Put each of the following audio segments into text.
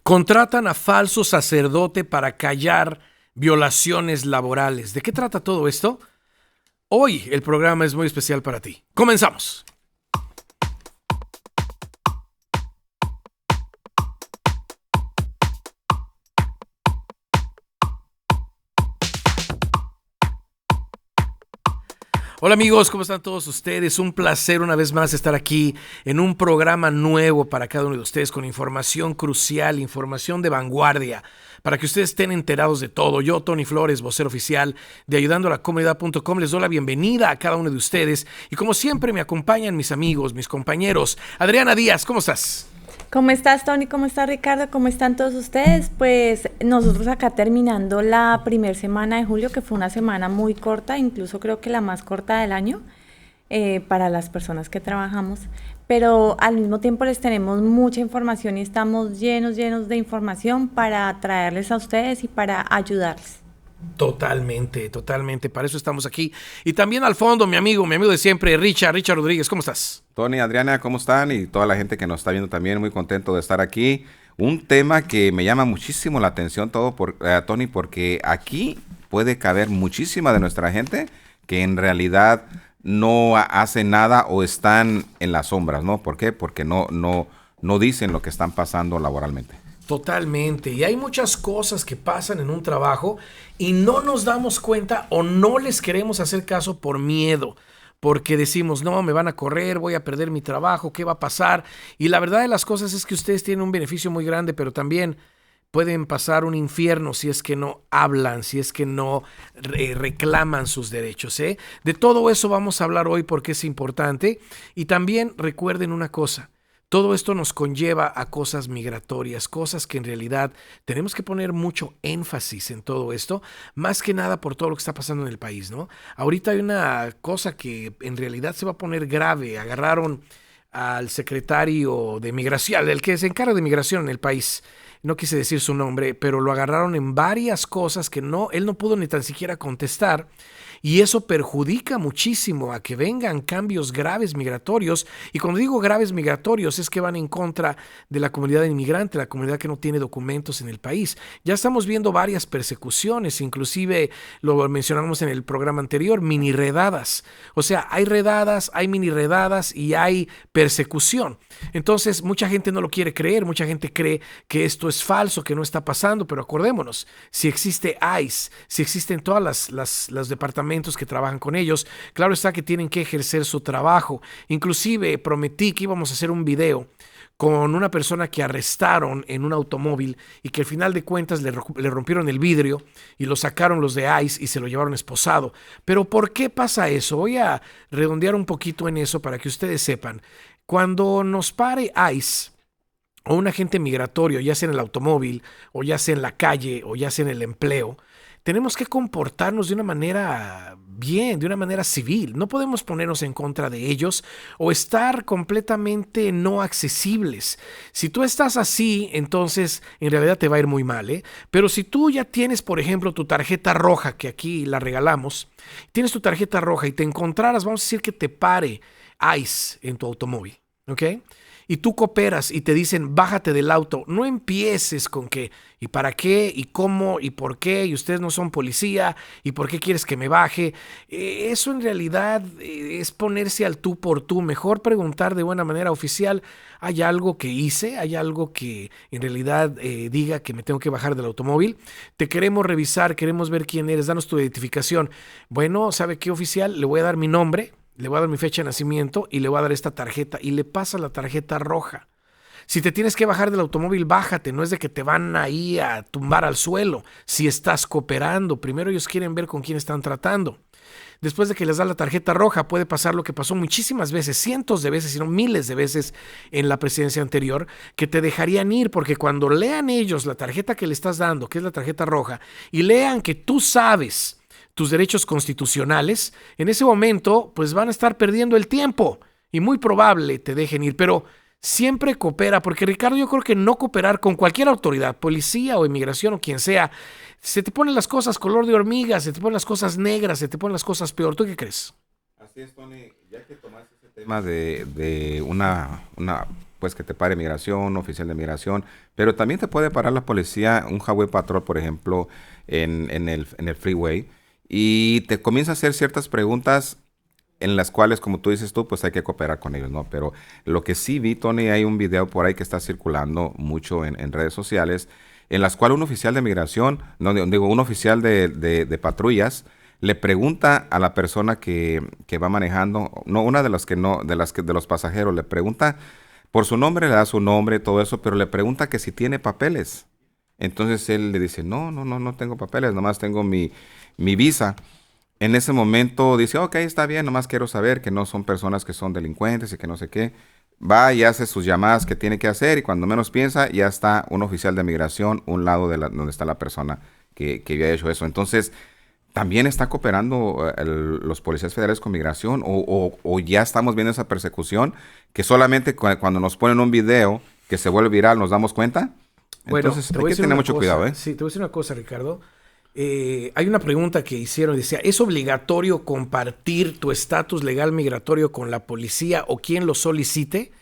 Contratan a falso sacerdote para callar violaciones laborales. ¿De qué trata todo esto? Hoy el programa es muy especial para ti. ¡Comenzamos! Hola amigos, ¿cómo están todos ustedes? Un placer una vez más estar aquí en un programa nuevo para cada uno de ustedes con información crucial, información de vanguardia, para que ustedes estén enterados de todo. Yo, Tony Flores, vocero oficial de ayudandolacomunidad.com, les doy la bienvenida a cada uno de ustedes y como siempre me acompañan mis amigos, mis compañeros. Adriana Díaz, ¿cómo estás? ¿Cómo estás, Tony? ¿Cómo está Ricardo? ¿Cómo están todos ustedes? Pues nosotros acá terminando la primera semana de julio, que fue una semana muy corta, incluso creo que la más corta del año para las personas que trabajamos, pero al mismo tiempo les tenemos mucha información y estamos llenos de información para traerles a ustedes y para ayudarles. Totalmente. Para eso estamos aquí. Y también al fondo, mi amigo de siempre, Richard Rodríguez, ¿cómo estás? Tony, Adriana, ¿cómo están? Y toda la gente que nos está viendo también, muy contento de estar aquí. Un tema que me llama muchísimo la atención, Tony, porque aquí puede caber muchísima de nuestra gente que en realidad no hace nada o están en las sombras, ¿no? ¿Por qué? Porque no dicen lo que están pasando laboralmente. Totalmente. Y hay muchas cosas que pasan en un trabajo y no nos damos cuenta o no les queremos hacer caso por miedo. Porque decimos, no, me van a correr, voy a perder mi trabajo, ¿qué va a pasar? Y la verdad de las cosas es que ustedes tienen un beneficio muy grande, pero también pueden pasar un infierno si es que no hablan, si es que no reclaman sus derechos, ¿eh? De todo eso vamos a hablar hoy porque es importante. Y también recuerden una cosa. Todo esto nos conlleva a cosas migratorias, cosas que en realidad tenemos que poner mucho énfasis en todo esto, más que nada por todo lo que está pasando en el país, ¿no? Ahorita hay una cosa que en realidad se va a poner grave. Agarraron al secretario de migración, el que se encarga de migración en el país. No quise decir su nombre, pero lo agarraron en varias cosas que él no pudo ni tan siquiera contestar. Y eso perjudica muchísimo a que vengan cambios graves migratorios. Y cuando digo graves migratorios es que van en contra de la comunidad inmigrante, la comunidad que no tiene documentos en el país. Ya estamos viendo varias persecuciones, inclusive lo mencionamos en el programa anterior, mini redadas. O sea, hay redadas, hay mini redadas y hay persecución. Entonces, mucha gente no lo quiere creer, mucha gente cree que esto es falso, que no está pasando, pero acordémonos, si existe ICE, si existen todas los departamentos que trabajan con ellos, claro está que tienen que ejercer su trabajo. Inclusive prometí que íbamos a hacer un video con una persona que arrestaron en un automóvil y que al final de cuentas le rompieron el vidrio y lo sacaron los de ICE y se lo llevaron esposado. Pero ¿por qué pasa eso? Voy a redondear un poquito en eso para que ustedes sepan. Cuando nos pare ICE o un agente migratorio, ya sea en el automóvil o ya sea en la calle o ya sea en el empleo, tenemos que comportarnos de una manera bien, de una manera civil. No podemos ponernos en contra de ellos o estar completamente no accesibles. Si tú estás así, entonces en realidad te va a ir muy mal, ¿eh? Pero si tú ya tienes, por ejemplo, tu tarjeta roja, que aquí la regalamos, tienes tu tarjeta roja y te encontraras, vamos a decir que te pare ICE en tu automóvil, ¿ok? Y tú cooperas y te dicen, bájate del auto. No empieces con que, ¿y para qué? ¿Y cómo? ¿Y por qué? ¿Y ustedes no son policía? ¿Y por qué quieres que me baje? Eso en realidad es ponerse al tú por tú. Mejor preguntar de buena manera oficial, ¿hay algo que hice? ¿Hay algo que en realidad diga que me tengo que bajar del automóvil? Te queremos revisar, queremos ver quién eres, danos tu identificación. Bueno, ¿sabe qué, oficial? Le voy a dar mi nombre. Le voy a dar mi fecha de nacimiento y le voy a dar esta tarjeta y le pasa la tarjeta roja. Si te tienes que bajar del automóvil, bájate. No es de que te van ahí a tumbar al suelo. Si estás cooperando, primero ellos quieren ver con quién están tratando. Después de que les da la tarjeta roja, puede pasar lo que pasó muchísimas veces, cientos de veces, sino miles de veces en la presidencia anterior, que te dejarían ir, porque cuando lean ellos la tarjeta que le estás dando, que es la tarjeta roja, y lean que tú sabes tus derechos constitucionales, en ese momento pues van a estar perdiendo el tiempo y muy probable te dejen ir, pero siempre coopera, porque Ricardo, yo creo que no cooperar con cualquier autoridad, policía o inmigración o quien sea, se te ponen las cosas color de hormiga, se te ponen las cosas negras, se te ponen las cosas peor. ¿Tú qué crees? Así es, Tony, ya que tomaste ese tema de una pues que te pare migración, un oficial de migración, pero también te puede parar la policía, un highway patrol, por ejemplo, en el freeway, y te comienza a hacer ciertas preguntas en las cuales, como tú dices tú, pues hay que cooperar con ellos, ¿no? Pero lo que sí vi, Tony, hay un video por ahí que está circulando mucho en redes sociales, en las cuales un oficial de migración, no digo, un oficial de patrullas, le pregunta a la persona que va manejando, no, una de las que no, de los pasajeros, le pregunta por su nombre, le da su nombre, todo eso, pero le pregunta que si tiene papeles. Entonces él le dice, no tengo papeles, nomás tengo mi visa. En ese momento dice, ok, está bien, nomás quiero saber que no son personas que son delincuentes y que no sé qué. Va y hace sus llamadas que tiene que hacer y cuando menos piensa ya está un oficial de migración a un lado de donde está la persona que había hecho eso. Entonces, ¿también está cooperando los policías federales con migración o ya estamos viendo esa persecución que solamente cuando nos ponen un video que se vuelve viral nos damos cuenta? Bueno, entonces hay que tener mucho cuidado, ¿eh? Sí, te voy a decir una cosa, Ricardo. Hay una pregunta que hicieron, decía, ¿es obligatorio compartir tu estatus legal migratorio con la policía o quien lo solicite?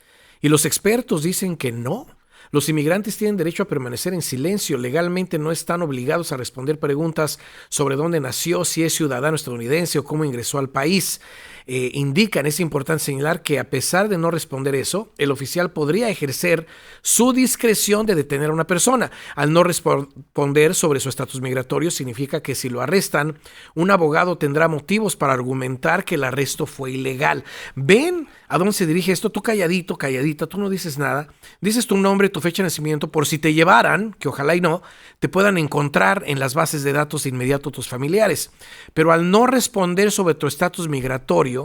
Y los expertos dicen que no. Los inmigrantes tienen derecho a permanecer en silencio. Legalmente no están obligados a responder preguntas sobre dónde nació, si es ciudadano estadounidense o cómo ingresó al país. Indican, es importante señalar que a pesar de no responder eso, el oficial podría ejercer su discreción de detener a una persona. Al no responder sobre su estatus migratorio, significa que si lo arrestan, un abogado tendrá motivos para argumentar que el arresto fue ilegal. ¿Ven a dónde se dirige esto? Tú calladito, calladita, tú no dices nada. Dices tu nombre, tu fecha de nacimiento, por si te llevaran, que ojalá y no, te puedan encontrar en las bases de datos de inmediato tus familiares. Pero al no responder sobre tu estatus migratorio,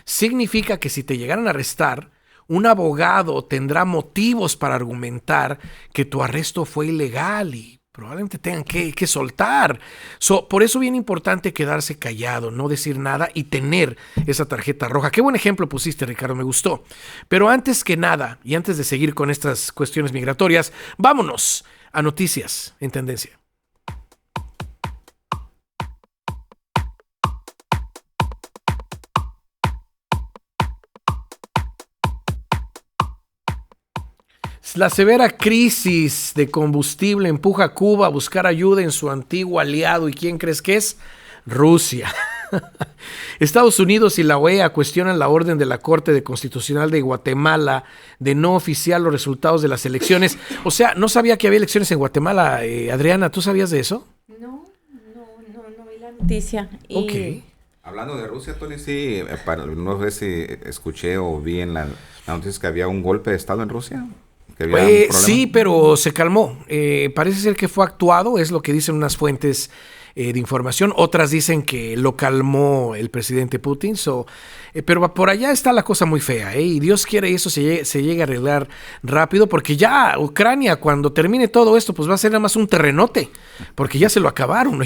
significa que si te llegaran a arrestar, un abogado tendrá motivos para argumentar que tu arresto fue ilegal y probablemente tengan que soltar. Por eso es bien importante quedarse callado, no decir nada y tener esa tarjeta roja. Qué buen ejemplo pusiste, Ricardo, me gustó. Pero antes que nada, y antes de seguir con estas cuestiones migratorias, vámonos a noticias en tendencia. La severa crisis de combustible empuja a Cuba a buscar ayuda en su antiguo aliado. ¿Y quién crees que es? Rusia. Estados Unidos y la OEA cuestionan la orden de la Corte Constitucional de Guatemala de no oficiar los resultados de las elecciones. O sea, no sabía que había elecciones en Guatemala. Adriana, ¿tú sabías de eso? No vi la noticia. Ok. Hablando de Rusia, Tony, sí, no sé si escuché o vi en la noticia que había un golpe de Estado en Rusia. Sí, pero se calmó. Parece ser que fue actuado, es lo que dicen unas fuentes de información. Otras dicen que lo calmó el presidente Putin. Pero por allá está la cosa muy fea, y Dios quiere eso se llegue a arreglar rápido, porque ya Ucrania, cuando termine todo esto, pues va a ser nada más un terrenote, porque ya se lo acabaron.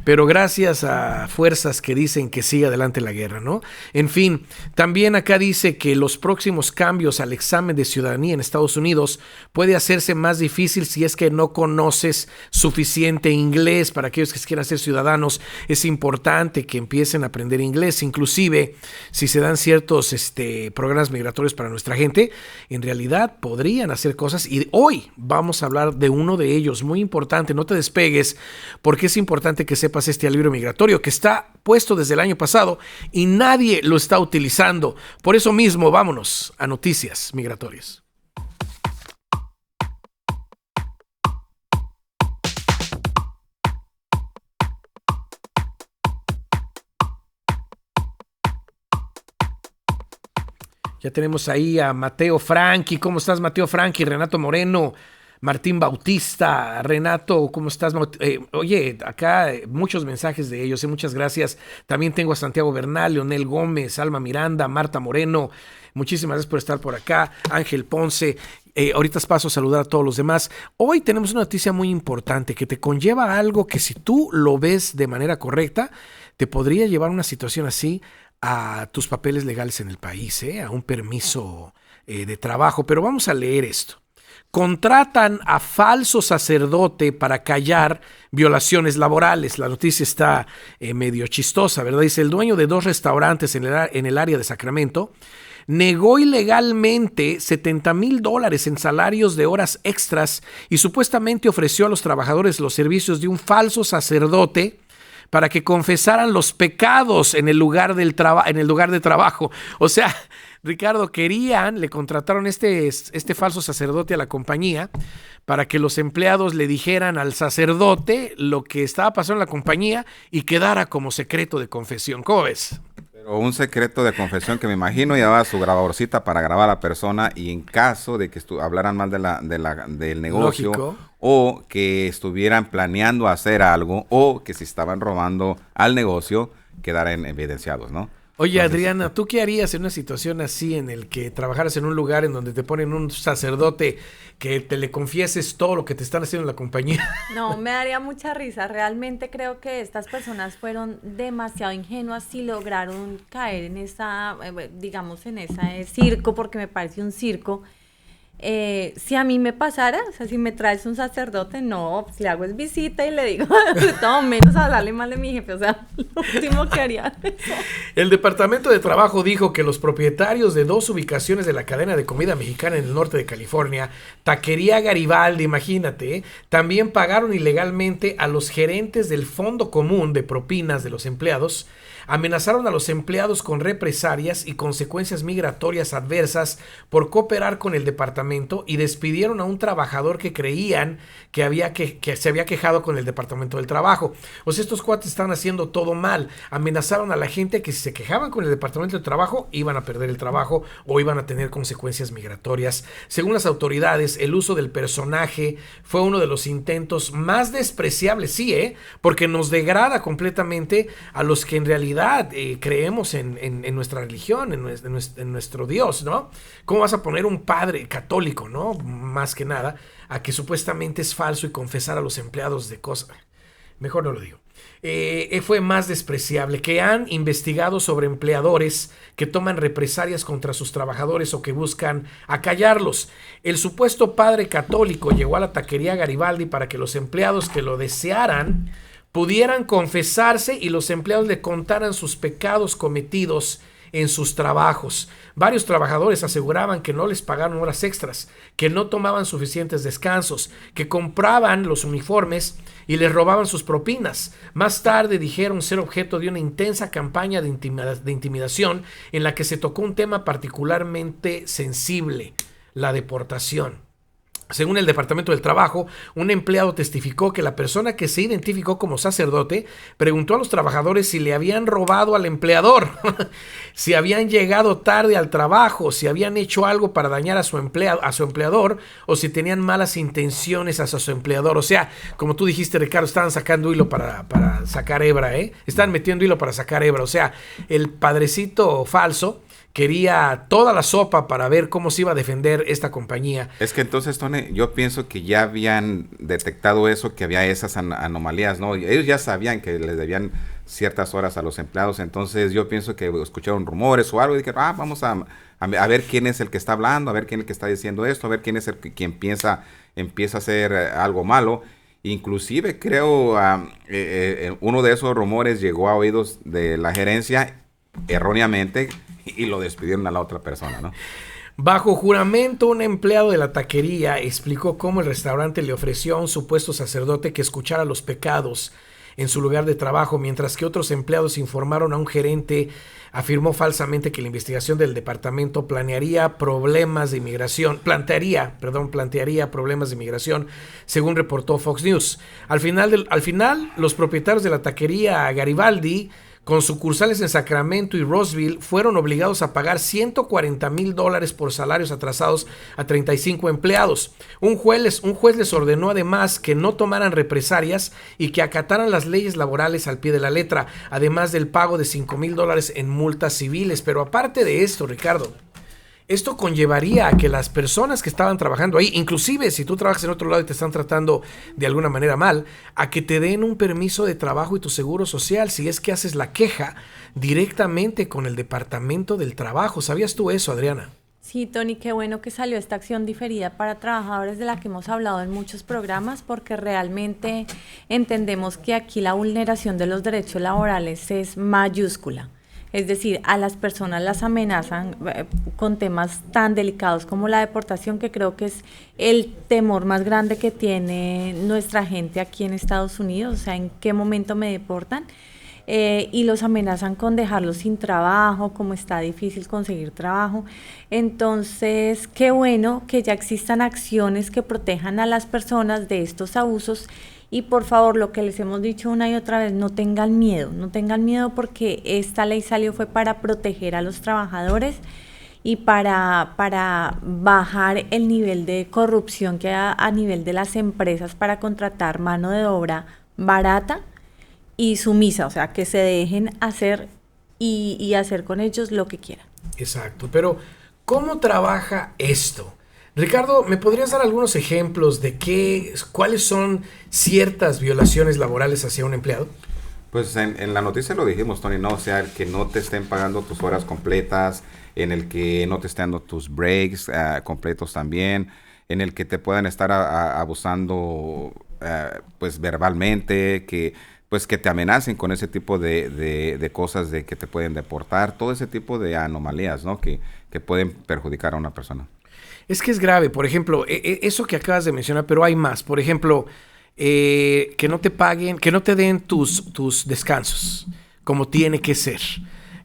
Pero gracias a fuerzas que dicen que siga adelante la guerra, ¿no? En fin, también acá dice que los próximos cambios al examen de ciudadanía en Estados Unidos puede hacerse más difícil si es que no conoces suficiente inglés. Para aquellos que quieran ser ciudadanos, es importante que empiecen a aprender inglés, inclusive si se dan ciertos programas migratorios para nuestra gente, en realidad podrían hacer cosas, y hoy vamos a hablar de uno de ellos, muy importante. No te despegues, porque es importante que sepas este alivio migratorio que está puesto desde el año pasado y nadie lo está utilizando. Por eso mismo, vámonos a noticias migratorias. Ya tenemos ahí a Mateo Franchi. ¿Cómo estás, Mateo Franchi? Renato Moreno, Martín Bautista. Renato, ¿cómo estás? Oye, acá muchos mensajes de ellos, muchas gracias. También tengo a Santiago Bernal, Leonel Gómez, Alma Miranda, Marta Moreno. Muchísimas gracias por estar por acá. Ángel Ponce. Ahorita paso a saludar a todos los demás. Hoy tenemos una noticia muy importante que te conlleva a algo que, si tú lo ves de manera correcta, te podría llevar a una situación así a tus papeles legales en el país, a un permiso de trabajo. Pero vamos a leer esto. Contratan a falso sacerdote para callar violaciones laborales. La noticia está medio chistosa, ¿verdad? Dice: el dueño de 2 restaurantes en el área de Sacramento negó ilegalmente $70,000 en salarios de horas extras y supuestamente ofreció a los trabajadores los servicios de un falso sacerdote para que confesaran los pecados en el lugar de trabajo. O sea, Ricardo, le contrataron este falso sacerdote a la compañía para que los empleados le dijeran al sacerdote lo que estaba pasando en la compañía y quedara como secreto de confesión. ¿Cómo ves? Pero un secreto de confesión que me imagino llevaba su grabadorcita para grabar a la persona y en caso de que hablaran mal del negocio, lógico, o que estuvieran planeando hacer algo o que si estaban robando al negocio, quedaran evidenciados, ¿no? Oye, entonces, Adriana, ¿tú qué harías en una situación así en el que trabajaras en un lugar en donde te ponen un sacerdote que te le confieses todo lo que te están haciendo en la compañía? No, me daría mucha risa. Realmente creo que estas personas fueron demasiado ingenuas y lograron caer en esa, digamos, en ese circo, porque me parece un circo. Si a mí me pasara, o sea, si me traes un sacerdote, no, pues le hago es visita y le digo, todo menos hablarle mal de mi jefe, o sea, lo último que haría. El Departamento de Trabajo dijo que los propietarios de 2 ubicaciones de la cadena de comida mexicana en el norte de California, Taquería Garibaldi, imagínate, también pagaron ilegalmente a los gerentes del Fondo Común de Propinas de los empleados, amenazaron a los empleados con represalias y consecuencias migratorias adversas por cooperar con el departamento y despidieron a un trabajador que creían que se había quejado con el Departamento del Trabajo. O sea, estos cuates estaban haciendo todo mal. Amenazaron a la gente que si se quejaban con el Departamento del Trabajo iban a perder el trabajo o iban a tener consecuencias migratorias. Según las autoridades, el uso del personaje fue uno de los intentos más despreciables, sí, porque nos degrada completamente a los que en realidad creemos en nuestra religión, en nuestro Dios, ¿no? ¿Cómo vas a poner un padre católico, ¿no? Más que nada, a que supuestamente es falso y confesar a los empleados de cosas? Mejor no lo digo. Fue más despreciable, que han investigado sobre empleadores que toman represalias contra sus trabajadores o que buscan acallarlos. El supuesto padre católico llegó a la taquería Garibaldi para que los empleados que lo desearan pudieran confesarse y los empleados le contaran sus pecados cometidos en sus trabajos. Varios trabajadores aseguraban que no les pagaron horas extras, que no tomaban suficientes descansos, que compraban los uniformes y les robaban sus propinas. Más tarde dijeron ser objeto de una intensa campaña de intimidación en la que se tocó un tema particularmente sensible: la deportación. Según el Departamento del Trabajo, un empleado testificó que la persona que se identificó como sacerdote preguntó a los trabajadores si le habían robado al empleador, si habían llegado tarde al trabajo, si habían hecho algo para dañar a su empleador o si tenían malas intenciones hacia su empleador. O sea, como tú dijiste, Ricardo, estaban sacando hilo para sacar hebra, Estaban metiendo hilo para sacar hebra. O sea, el padrecito falso quería toda la sopa para ver cómo se iba a defender esta compañía. Es que entonces, Tony, yo pienso que ya habían detectado eso, que había esas anomalías, ¿no? Ellos ya sabían que les debían ciertas horas a los empleados, entonces yo pienso que escucharon rumores o algo y dijeron, vamos a ver quién es el que está hablando, a ver quién es el que está diciendo esto, a ver quién es quien empieza a hacer algo malo. Inclusive creo uno de esos rumores llegó a oídos de la gerencia erróneamente y lo despidieron a la otra persona, ¿no? Bajo juramento, un empleado de la taquería explicó cómo el restaurante le ofreció a un supuesto sacerdote que escuchara los pecados en su lugar de trabajo, mientras que otros empleados informaron a un gerente. Afirmó falsamente que la investigación del departamento plantearía problemas de inmigración, según reportó Fox News. Al final, los propietarios de la taquería Garibaldi, con sucursales en Sacramento y Roseville, fueron obligados a pagar $140,000 por salarios atrasados a 35 empleados. Un juez les ordenó además que no tomaran represalias y que acataran las leyes laborales al pie de la letra, además del pago de $5,000 en multas civiles. Pero aparte de esto, Ricardo, esto conllevaría a que las personas que estaban trabajando ahí, inclusive si tú trabajas en otro lado y te están tratando de alguna manera mal, a que te den un permiso de trabajo y tu seguro social si es que haces la queja directamente con el Departamento del Trabajo. ¿Sabías tú eso, Adriana? Sí, Tony, qué bueno que salió esta acción diferida para trabajadores de la que hemos hablado en muchos programas, porque realmente entendemos que aquí la vulneración de los derechos laborales es mayúscula. Es decir, a las personas las amenazan con temas tan delicados como la deportación, que creo que es el temor más grande que tiene nuestra gente aquí en Estados Unidos, o sea, en qué momento me deportan. Y los amenazan con dejarlos sin trabajo, como está difícil conseguir trabajo. Entonces, qué bueno que ya existan acciones que protejan a las personas de estos abusos. Y por favor, lo que les hemos dicho una y otra vez, no tengan miedo porque esta ley salió fue para proteger a los trabajadores y para bajar el nivel de corrupción que hay a nivel de las empresas para contratar mano de obra barata y sumisa, o sea, que se dejen hacer y hacer con ellos lo que quieran. Exacto, pero ¿cómo trabaja esto? Ricardo, ¿me podrías dar algunos ejemplos de cuáles son ciertas violaciones laborales hacia un empleado? Pues en la noticia lo dijimos, Tony, ¿no? O sea, el que no te estén pagando tus horas completas, en el que no te estén dando tus breaks completos también, en el que te puedan estar abusando pues verbalmente, que te amenacen con ese tipo de cosas, de que te pueden deportar, todo ese tipo de anomalías, ¿no? Que pueden perjudicar a una persona. Es que es grave, por ejemplo, eso que acabas de mencionar, pero hay más. Por ejemplo, que no te paguen, que no te den tus descansos como tiene que ser.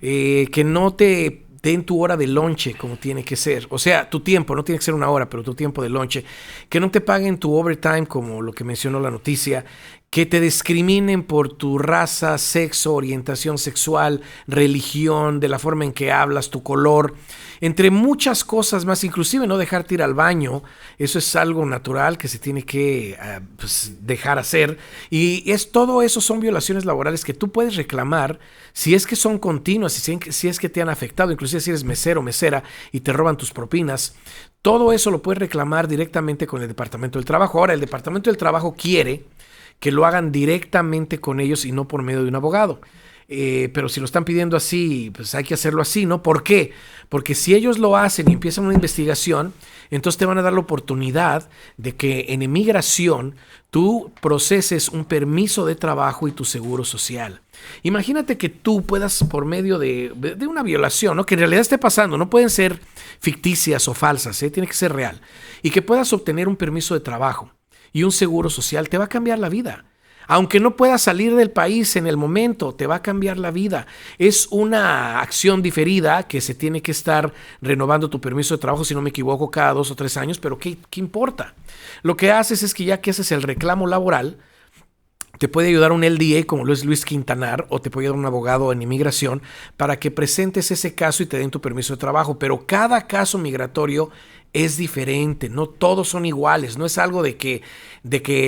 Que no te den tu hora de lonche como tiene que ser. O sea, tu tiempo, no tiene que ser una hora, pero tu tiempo de lonche. Que no te paguen tu overtime como lo que mencionó la noticia. Que te discriminen por tu raza, sexo, orientación sexual, religión, de la forma en que hablas, tu color, entre muchas cosas más, inclusive no dejarte ir al baño. Eso es algo natural que se tiene que dejar hacer, y todo eso son violaciones laborales que tú puedes reclamar si es que son continuas, si es que te han afectado, inclusive si eres mesero o mesera y te roban tus propinas. Todo eso lo puedes reclamar directamente con el Departamento del Trabajo. Ahora, el Departamento del Trabajo quiere que lo hagan directamente con ellos y no por medio de un abogado. Pero si lo están pidiendo así, pues hay que hacerlo así, ¿no? ¿Por qué? Porque si ellos lo hacen y empiezan una investigación, entonces te van a dar la oportunidad de que en inmigración tú proceses un permiso de trabajo y tu seguro social. Imagínate que tú puedas, por medio de una violación, ¿no? Que en realidad esté pasando, no pueden ser ficticias o falsas, tiene que ser real, y que puedas obtener un permiso de trabajo y un seguro social. Te va a cambiar la vida. Aunque no puedas salir del país en el momento, te va a cambiar la vida. Es una acción diferida que se tiene que estar renovando tu permiso de trabajo, si no me equivoco, cada 2 o 3 años, pero ¿qué importa? Lo que haces es que ya que haces el reclamo laboral, te puede ayudar un LDA como lo es Luis Quintanar, o te puede ayudar un abogado en inmigración para que presentes ese caso y te den tu permiso de trabajo. Pero cada caso migratorio es diferente, no todos son iguales, no es algo de que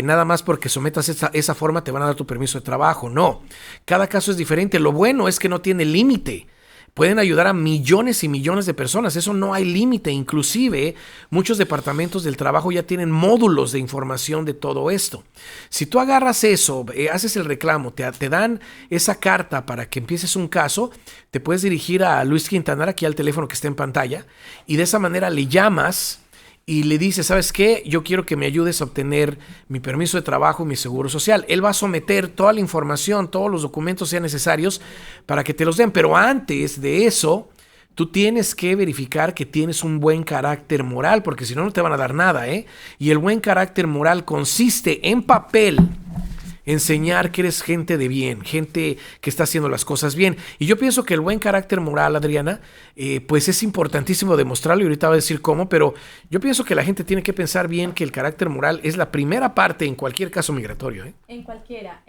nada más porque sometas esa forma te van a dar tu permiso de trabajo, no. Cada caso es diferente. Lo bueno es que no tiene límite. Pueden ayudar a millones y millones de personas, eso no hay límite. Inclusive muchos departamentos del trabajo ya tienen módulos de información de todo esto. Si tú agarras eso, haces el reclamo, te dan esa carta para que empieces un caso, te puedes dirigir a Luis Quintanar, aquí al teléfono que está en pantalla, y de esa manera le llamas y le dices, ¿sabes qué? Yo quiero que me ayudes a obtener mi permiso de trabajo y mi seguro social. Él va a someter toda la información, todos los documentos sean necesarios para que te los den. Pero antes de eso, tú tienes que verificar que tienes un buen carácter moral, porque si no, no te van a dar nada, ¿eh? Y el buen carácter moral consiste en papel, enseñar que eres gente de bien, gente que está haciendo las cosas bien. Y yo pienso que el buen carácter moral, Adriana, pues es importantísimo demostrarlo, y ahorita voy a decir cómo, pero yo pienso que la gente tiene que pensar bien que el carácter moral es la primera parte en cualquier caso migratorio, ¿eh? En cualquiera.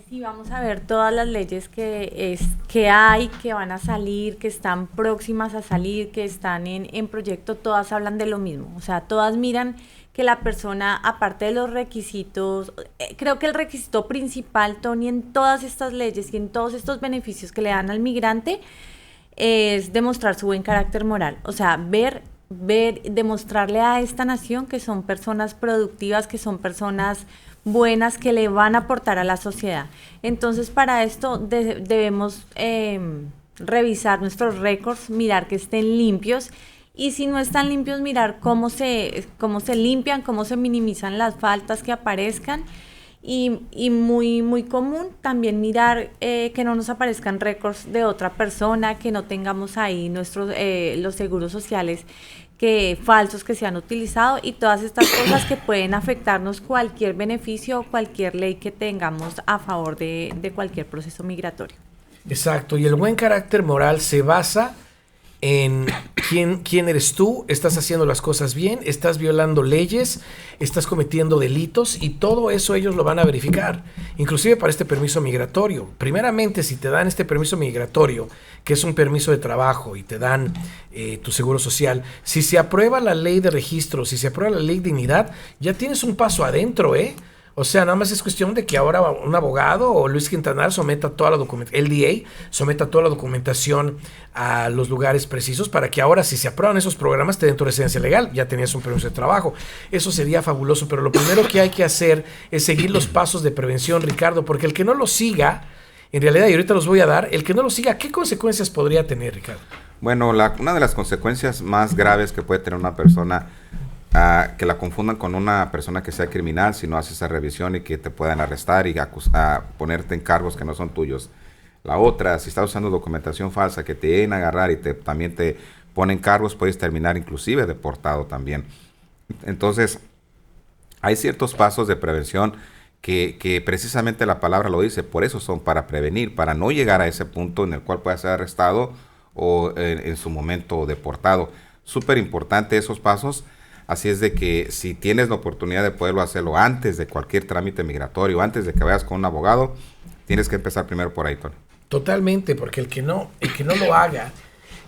Sí, vamos a ver todas las leyes que hay, que van a salir, que están próximas a salir, que están en proyecto, todas hablan de lo mismo. O sea, todas miran que la persona, aparte de los requisitos, creo que el requisito principal, Tony, en todas estas leyes y en todos estos beneficios que le dan al migrante, es demostrar su buen carácter moral. O sea, demostrarle a esta nación que son personas productivas, que son personas buenas, que le van a aportar a la sociedad. Entonces, para esto debemos revisar nuestros récords, mirar que estén limpios. Y si no están limpios, mirar cómo se limpian, cómo se minimizan las faltas que aparezcan y muy, muy común también mirar que no nos aparezcan récords de otra persona, que no tengamos ahí los seguros sociales falsos que se han utilizado y todas estas cosas que pueden afectarnos cualquier beneficio o cualquier ley que tengamos a favor de cualquier proceso migratorio. Exacto, y el buen carácter moral se basa en quién eres tú, estás haciendo las cosas bien, estás violando leyes, estás cometiendo delitos y todo eso ellos lo van a verificar, inclusive para este permiso migratorio. Primeramente, si te dan este permiso migratorio, que es un permiso de trabajo y te dan tu seguro social, si se aprueba la ley de registro, si se aprueba la ley de dignidad, ya tienes un paso adentro, ¿eh? O sea, nada más es cuestión de que ahora un abogado o Luis Quintanar someta toda la documentación, LDA someta toda la documentación a los lugares precisos para que ahora, si se aprueban esos programas, te den tu residencia legal. Ya tenías un permiso de trabajo. Eso sería fabuloso, pero lo primero que hay que hacer es seguir los pasos de prevención, Ricardo, porque el que no lo siga, en realidad, y ahorita los voy a dar, el que no lo siga, ¿qué consecuencias podría tener, Ricardo? Bueno, una de las consecuencias más graves que puede tener una persona, que la confundan con una persona que sea criminal si no hace esa revisión y que te puedan arrestar y ponerte en cargos que no son tuyos. La otra, si estás usando documentación falsa que te lleguen a agarrar y también te ponen cargos, puedes terminar inclusive deportado también. Entonces, hay ciertos pasos de prevención que precisamente la palabra lo dice, por eso son para prevenir, para no llegar a ese punto en el cual puedas ser arrestado o en su momento deportado. Súper importante esos pasos. Así es de que si tienes la oportunidad de poderlo hacerlo antes de cualquier trámite migratorio, antes de que vayas con un abogado, tienes que empezar primero por ahí, Tony. Totalmente, porque el que no lo haga,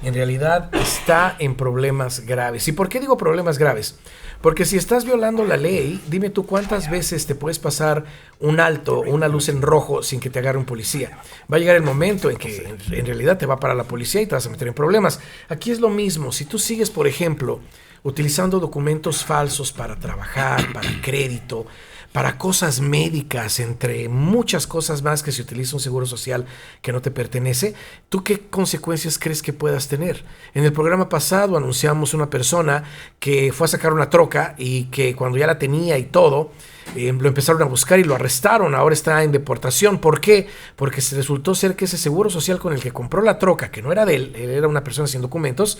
en realidad está en problemas graves. ¿Y por qué digo problemas graves? Porque si estás violando la ley, dime tú cuántas veces te puedes pasar un alto, una luz en rojo sin que te agarre un policía. Va a llegar el momento en que en realidad te va a parar la policía y te vas a meter en problemas. Aquí es lo mismo. Si tú sigues, por ejemplo, utilizando documentos falsos para trabajar, para crédito, para cosas médicas, entre muchas cosas más que se utiliza un seguro social que no te pertenece, ¿tú qué consecuencias crees que puedas tener? En el programa pasado anunciamos una persona que fue a sacar una troca y que cuando ya la tenía y todo, lo empezaron a buscar y lo arrestaron. Ahora está en deportación. ¿Por qué? Porque se resultó ser que ese seguro social con el que compró la troca, que no era de él era una persona sin documentos,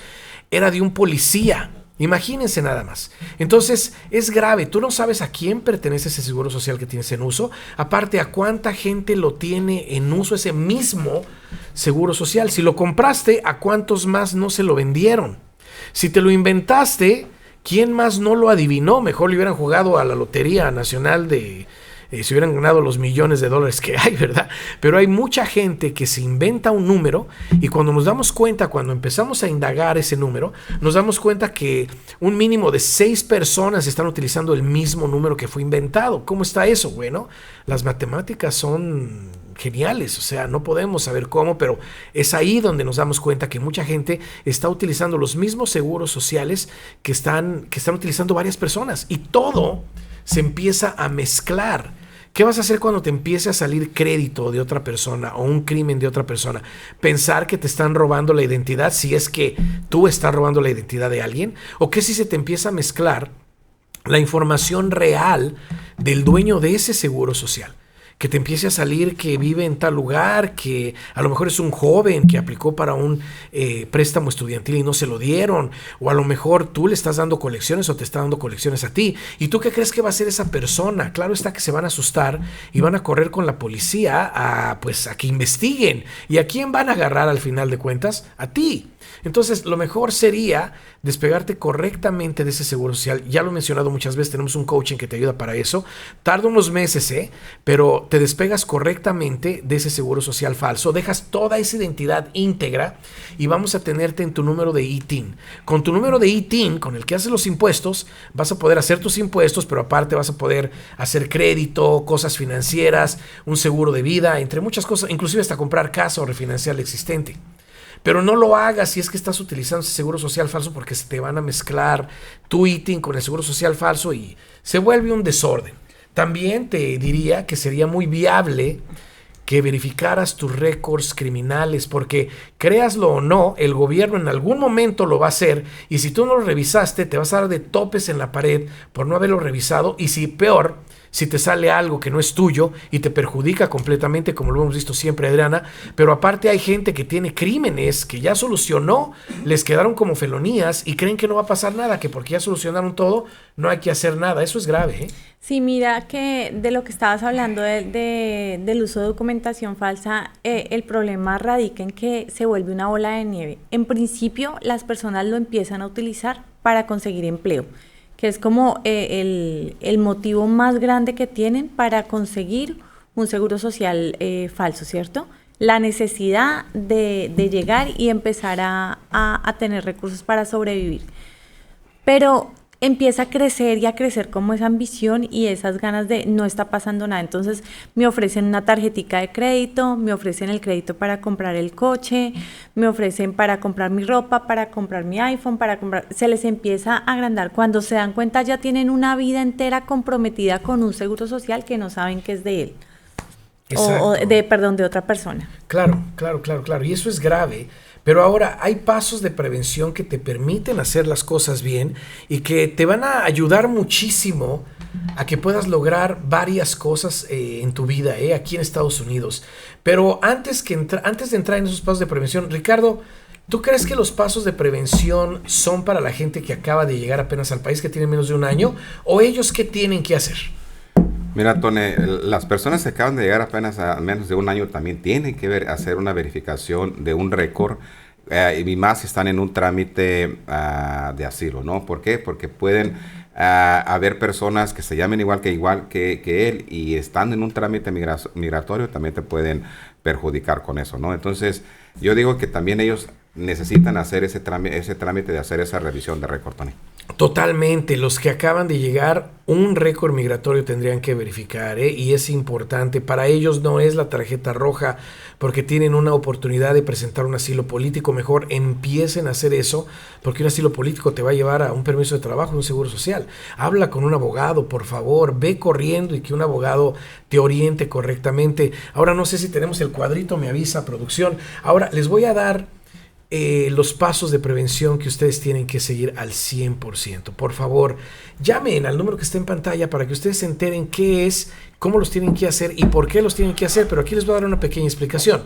era de un policía. Imagínense nada más. Entonces es grave, tú no sabes a quién pertenece ese seguro social que tienes en uso, aparte a cuánta gente lo tiene en uso ese mismo seguro social. Si lo compraste, a cuántos más no se lo vendieron. Si te lo inventaste, ¿quién más no lo adivinó? Mejor le hubieran jugado a la Lotería Nacional se hubieran ganado los millones de dólares que hay, ¿verdad? Pero hay mucha gente que se inventa un número y cuando nos damos cuenta, cuando empezamos a indagar ese número, nos damos cuenta que un mínimo de 6 personas están utilizando el mismo número que fue inventado. ¿Cómo está eso? Bueno, las matemáticas son geniales, o sea, no podemos saber cómo, pero es ahí donde nos damos cuenta que mucha gente está utilizando los mismos seguros sociales que están utilizando varias personas y todo se empieza a mezclar. ¿Qué vas a hacer cuando te empiece a salir crédito de otra persona o un crimen de otra persona? ¿Pensar que te están robando la identidad si es que tú estás robando la identidad de alguien? ¿O qué si se te empieza a mezclar la información real del dueño de ese seguro social? Que te empiece a salir que vive en tal lugar, que a lo mejor es un joven que aplicó para un préstamo estudiantil y no se lo dieron, o a lo mejor tú le estás dando colecciones o te está dando colecciones a ti. ¿Y tú qué crees que va a hacer esa persona? Claro está que se van a asustar y van a correr con la policía a que investiguen. ¿Y a quién van a agarrar al final de cuentas? A ti. Entonces, lo mejor sería despegarte correctamente de ese seguro social. Ya lo he mencionado muchas veces, tenemos un coaching que te ayuda para eso. Tarda unos meses, pero te despegas correctamente de ese seguro social falso, dejas toda esa identidad íntegra y vamos a tenerte en tu número de ITIN. Con tu número de ITIN, con el que haces los impuestos, vas a poder hacer tus impuestos, pero aparte vas a poder hacer crédito, cosas financieras, un seguro de vida, entre muchas cosas, inclusive hasta comprar casa o refinanciar el existente. Pero no lo hagas si es que estás utilizando ese seguro social falso porque se te van a mezclar tu ITIN con el seguro social falso y se vuelve un desorden. También te diría que sería muy viable que verificaras tus récords criminales porque, créaslo o no, el gobierno en algún momento lo va a hacer y si tú no lo revisaste te vas a dar de topes en la pared por no haberlo revisado y si peor, si te sale algo que no es tuyo y te perjudica completamente, como lo hemos visto siempre, Adriana, pero aparte hay gente que tiene crímenes que ya solucionó, les quedaron como felonías y creen que no va a pasar nada, que porque ya solucionaron todo, no hay que hacer nada. Eso es grave, ¿eh? Sí, mira que de lo que estabas hablando del uso de documentación falsa, el problema radica en que se vuelve una bola de nieve. En principio, las personas lo empiezan a utilizar para conseguir empleo, que es como el motivo más grande que tienen para conseguir un seguro social falso, ¿cierto? La necesidad de llegar y empezar a tener recursos para sobrevivir. Pero empieza a crecer y a crecer como esa ambición y esas ganas de no está pasando nada. Entonces me ofrecen una tarjetica de crédito, me ofrecen el crédito para comprar el coche, me ofrecen para comprar mi ropa, para comprar mi iPhone, se les empieza a agrandar. Cuando se dan cuenta ya tienen una vida entera comprometida con un seguro social que no saben que es de él. De otra persona. Claro. Y eso es grave. Pero ahora hay pasos de prevención que te permiten hacer las cosas bien y que te van a ayudar muchísimo a que puedas lograr varias cosas en tu vida, aquí en Estados Unidos. Pero antes de entrar en esos pasos de prevención, Ricardo, ¿tú crees que los pasos de prevención son para la gente que acaba de llegar apenas al país, que tiene menos de un año? ¿O ellos qué tienen que hacer? Mira, Tony, las personas que acaban de llegar apenas a menos de un año también tienen que hacer una verificación de un récord, y más si están en un trámite de asilo, ¿no? ¿Por qué? Porque pueden haber personas que se llamen igual que él y estando en un trámite migratorio también te pueden perjudicar con eso, ¿no? Entonces, yo digo que también ellos necesitan hacer ese trámite de hacer esa revisión de récord, Tony. Totalmente, los que acaban de llegar, un récord migratorio tendrían que verificar, y es importante. Para ellos no es la tarjeta roja, porque tienen una oportunidad de presentar un asilo político. Mejor empiecen a hacer eso, porque un asilo político te va a llevar a un permiso de trabajo y un seguro social. Habla con un abogado, por favor, ve corriendo y que un abogado te oriente correctamente. Ahora no sé si tenemos el cuadrito, me avisa producción. Ahora les voy a dar los pasos de prevención que ustedes tienen que seguir al 100%. Por favor, llamen al número que está en pantalla para que ustedes se enteren qué es, cómo los tienen que hacer y por qué los tienen que hacer, pero aquí les voy a dar una pequeña explicación.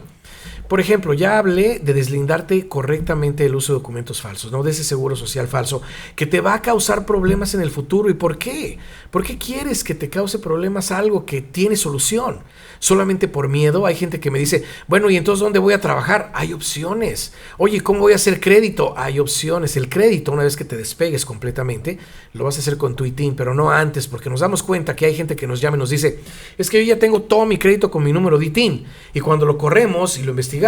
Por ejemplo, ya hablé de deslindarte correctamente del uso de documentos falsos, ¿no? De ese seguro social falso que te va a causar problemas en el futuro. ¿Y por qué? ¿Por qué quieres que te cause problemas algo que tiene solución? ¿Solamente por miedo? Hay gente que me dice, bueno, ¿y entonces dónde voy a trabajar? Hay opciones. Oye, ¿cómo voy a hacer crédito? Hay opciones. El crédito, una vez que te despegues completamente, lo vas a hacer con tu ITIN, pero no antes, porque nos damos cuenta que hay gente que nos llama y nos dice, es que yo ya tengo todo mi crédito con mi número de ITIN. Y cuando lo corremos y lo investigamos,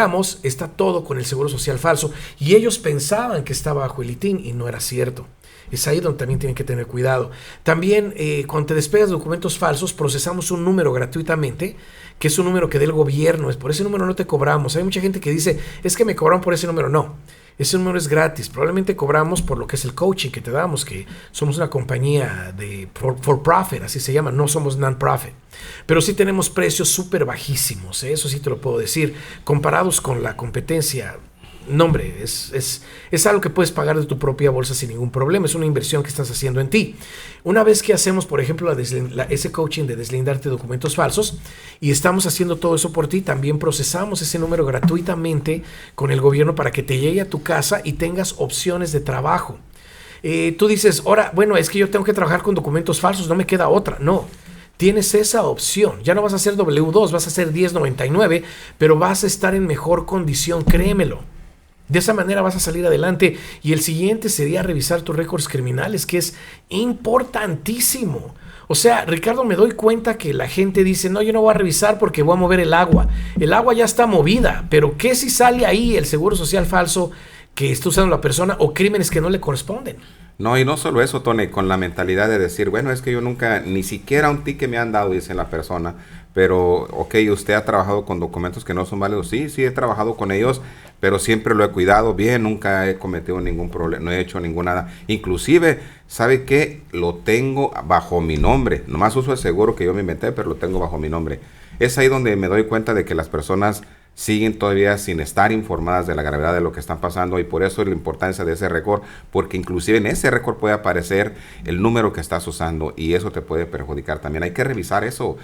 está todo con el seguro social falso. Y ellos pensaban que estaba bajo el ITIN y no era cierto. Es ahí donde también tienen que tener cuidado. También, cuando te despegas de documentos falsos, procesamos un número gratuitamente, que es un número que da el gobierno. Por ese número no te cobramos. Hay mucha gente que dice, es que me cobraron por ese número. No, ese número es gratis. Probablemente cobramos por lo que es el coaching que te damos, que somos una compañía de for profit, así se llama, no somos non-profit. Pero sí tenemos precios súper bajísimos, eso sí te lo puedo decir, comparados con la competencia. No, hombre, es algo que puedes pagar de tu propia bolsa sin ningún problema. Es una inversión que estás haciendo en ti. Una vez que hacemos, por ejemplo, ese coaching de deslindarte de documentos falsos y estamos haciendo todo eso por ti, también procesamos ese número gratuitamente con el gobierno para que te llegue a tu casa y tengas opciones de trabajo. Tú dices, ahora, bueno, es que yo tengo que trabajar con documentos falsos, no me queda otra. No. Tienes esa opción. Ya no vas a hacer W2, vas a hacer 1099, pero vas a estar en mejor condición, créemelo. De esa manera vas a salir adelante. Y el siguiente sería revisar tus récords criminales, que es importantísimo. O sea, Ricardo, me doy cuenta que la gente dice, no, yo no voy a revisar porque voy a mover el agua. El agua ya está movida, pero ¿qué si sale ahí el seguro social falso que está usando la persona o crímenes que no le corresponden? No, y no solo eso, Tony, con la mentalidad de decir, bueno, es que yo nunca, ni siquiera un ticket me han dado, dice la persona, pero, ok, usted ha trabajado con documentos que no son válidos. Sí, he trabajado con ellos, pero siempre lo he cuidado bien, nunca he cometido ningún problema, no he hecho ninguna, inclusive, ¿sabe qué? Lo tengo bajo mi nombre, nomás uso el seguro que yo me inventé, pero lo tengo bajo mi nombre. Es ahí donde me doy cuenta de que las personas siguen todavía sin estar informadas de la gravedad de lo que están pasando, y por eso es la importancia de ese récord, porque inclusive en ese récord puede aparecer el número que estás usando y eso te puede perjudicar también. Hay que revisar eso.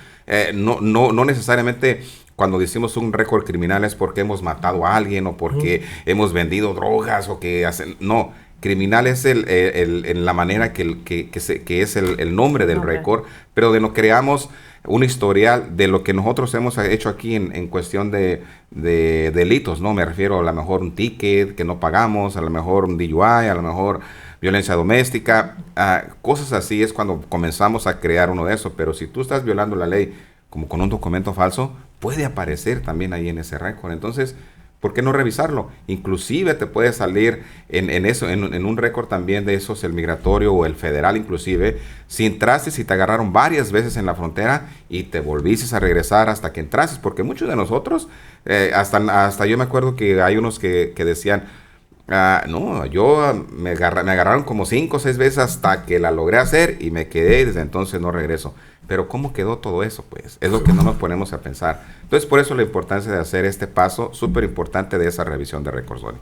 No necesariamente cuando decimos un récord criminal es porque hemos matado a alguien o porque hemos vendido drogas o que hacen... No, criminal es en la manera que es el nombre del récord, pero de no creamos un historial de lo que nosotros hemos hecho aquí en cuestión de delitos, ¿no? Me refiero a lo mejor un ticket que no pagamos, a lo mejor un DUI, a lo mejor violencia doméstica, cosas así es cuando comenzamos a crear uno de esos. Pero si tú estás violando la ley como con un documento falso, puede aparecer también ahí en ese récord. Entonces, ¿por qué no revisarlo? Inclusive te puede salir en un récord también de esos, el migratorio o el federal inclusive, si entraste y te agarraron varias veces en la frontera y te volviste a regresar hasta que entraste, porque muchos de nosotros, hasta yo me acuerdo que hay unos que decían, no, me agarraron como 5 o 6 veces hasta que la logré hacer y me quedé y desde entonces no regreso. Pero ¿cómo quedó todo eso? Pues es lo que no nos ponemos a pensar. Entonces, por eso la importancia de hacer este paso súper importante de esa revisión de récords, Donny.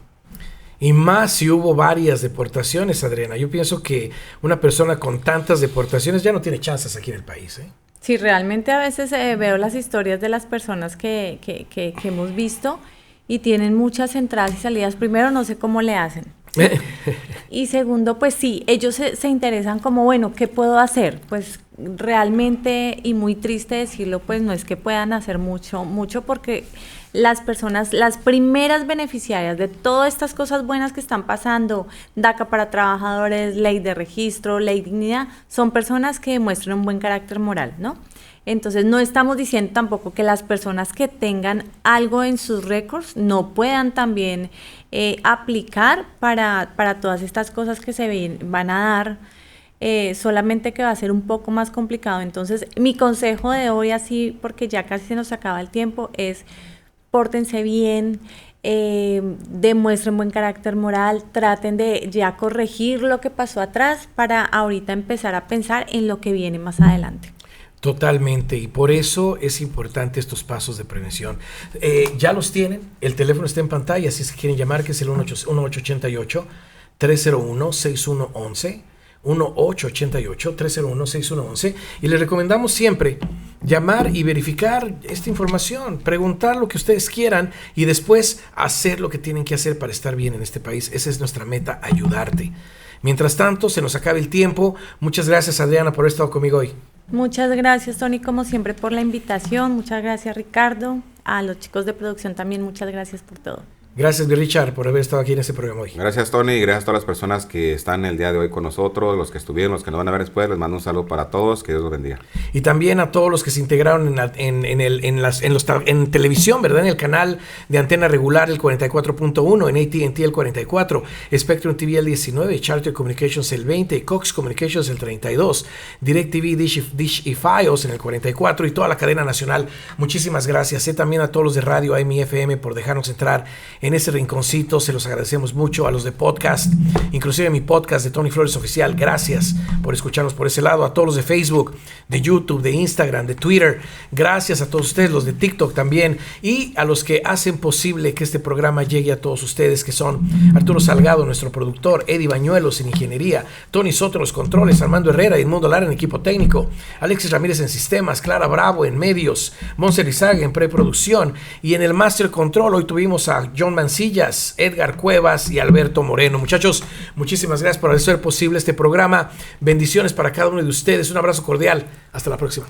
Y más si hubo varias deportaciones, Adriana. Yo pienso que una persona con tantas deportaciones ya no tiene chances aquí en el país, ¿eh? Sí, realmente a veces veo las historias de las personas que hemos visto y tienen muchas entradas y salidas. Primero, no sé cómo le hacen. Y segundo, pues sí, ellos se interesan como, bueno, ¿qué puedo hacer? Pues realmente, y muy triste decirlo, pues no es que puedan hacer mucho porque las personas, las primeras beneficiarias de todas estas cosas buenas que están pasando, DACA para trabajadores, ley de registro, ley de dignidad, son personas que demuestran un buen carácter moral, ¿no? Entonces no estamos diciendo tampoco que las personas que tengan algo en sus récords no puedan también aplicar para todas estas cosas que se van a dar, solamente que va a ser un poco más complicado. Entonces mi consejo de hoy, así porque ya casi se nos acaba el tiempo, es pórtense bien, demuestren buen carácter moral, traten de ya corregir lo que pasó atrás para ahorita empezar a pensar en lo que viene más adelante. Totalmente, y por eso es importante estos pasos de prevención. Ya los tienen, el teléfono está en pantalla, si se quieren llamar, que es el 1888-301-6111, 1888-301-6111, y les recomendamos siempre llamar y verificar esta información, preguntar lo que ustedes quieran y después hacer lo que tienen que hacer para estar bien en este país. Esa es nuestra meta, ayudarte. Mientras tanto, se nos acaba el tiempo. Muchas gracias, Adriana, por haber estado conmigo hoy. Muchas gracias, Tony, como siempre, por la invitación. Muchas gracias, Ricardo. A los chicos de producción también, muchas gracias por todo. Gracias, Richard, por haber estado aquí en este programa hoy. Gracias, Tony, y gracias a todas las personas que están el día de hoy con nosotros, los que estuvieron, los que nos van a ver después. Les mando un saludo para todos, que Dios los bendiga. Y también a todos los que se integraron en televisión, ¿verdad? En el canal de antena regular, el 44.1, en AT&T el 44, Spectrum TV el 19, Charter Communications el 20, Cox Communications el 32, DirecTV, Dish y Fios en el 44 y toda la cadena nacional. Muchísimas gracias. También a todos los de Radio AM/FM por dejarnos entrar en ese rinconcito, se los agradecemos mucho. A los de podcast, inclusive mi podcast de Tony Flores Oficial, gracias por escucharnos por ese lado. A todos los de Facebook, de YouTube, de Instagram, de Twitter, gracias a todos ustedes, los de TikTok también, y a los que hacen posible que este programa llegue a todos ustedes, que son Arturo Salgado, nuestro productor, Eddie Bañuelos en ingeniería, Tony Soto en los controles, Armando Herrera y Edmundo Lara en equipo técnico, Alexis Ramírez en sistemas, Clara Bravo en medios, Monse Lizaga en preproducción, y en el Master Control hoy tuvimos a John Mancillas, Edgar Cuevas y Alberto Moreno. Muchachos, muchísimas gracias por hacer posible este programa. Bendiciones para cada uno de ustedes. Un abrazo cordial. Hasta la próxima.